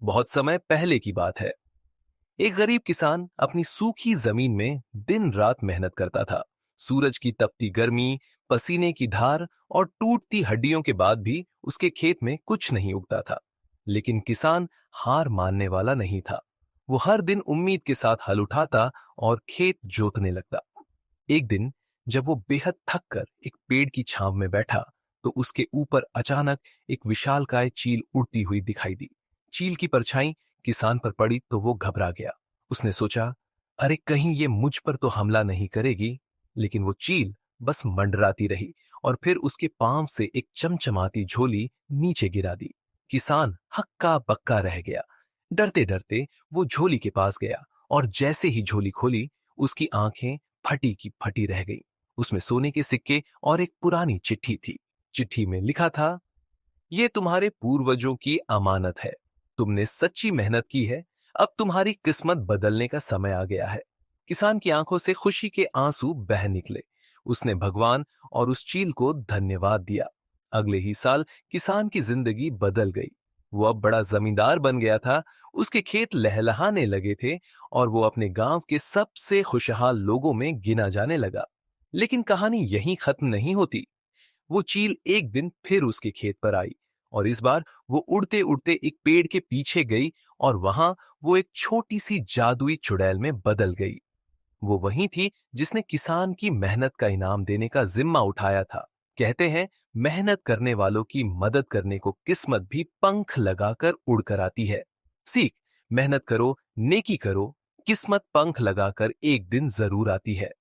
बहुत समय पहले की बात है। एक गरीब किसान अपनी सूखी जमीन में दिन रात मेहनत करता था। सूरज की तपती गर्मी, पसीने की धार और टूटती हड्डियों के बाद भी उसके खेत में कुछ नहीं उगता था। लेकिन किसान हार मानने वाला नहीं था। वो हर दिन उम्मीद के साथ हल उठाता और खेत जोतने लगता। एक दिन जब वो बेहद थक कर एक पेड़ की छांव में बैठा, तो उसके ऊपर अचानक एक विशालकाय चील उड़ती हुई दिखाई दी। चील की परछाई किसान पर पड़ी तो वो घबरा गया। उसने सोचा, अरे कहीं ये मुझ पर तो हमला नहीं करेगी। लेकिन वो चील बस मंडराती रही और फिर उसके पांव से एक चमचमाती झोली नीचे गिरा दी। किसान हक्का बक्का रह गया। डरते डरते वो झोली के पास गया और जैसे ही झोली खोली, उसकी आंखें फटी की फटी रह गई। उसमें सोने के सिक्के और एक पुरानी चिट्ठी थी। चिट्ठी में लिखा था, ये तुम्हारे पूर्वजों की अमानत है। तुमने सच्ची मेहनत की है। अब तुम्हारी किस्मत बदलने का समय आ गया है। किसान की आंखों से खुशी के आंसू बह निकले। उसने भगवान और उस चील को धन्यवाद दिया। अगले ही साल किसान की जिंदगी बदल गई। वो अब बड़ा जमींदार बन गया था। उसके खेत लहलहाने लगे थे और वो अपने गांव के सबसे खुशहाल लोगों में गिना जाने लगा। लेकिन कहानी यहीं खत्म नहीं होती। वो चील एक दिन फिर उसके खेत पर आई और इस बार वो उड़ते उड़ते एक पेड़ के पीछे गई और वहां वो एक छोटी सी जादुई चुड़ैल में बदल गई। वो वही थी जिसने किसान की मेहनत का इनाम देने का जिम्मा उठाया था। कहते हैं, मेहनत करने वालों की मदद करने को किस्मत भी पंख लगाकर उड़कर आती है। सीख, मेहनत करो, नेकी करो, किस्मत पंख लगाकर एक दिन जरूर आती है।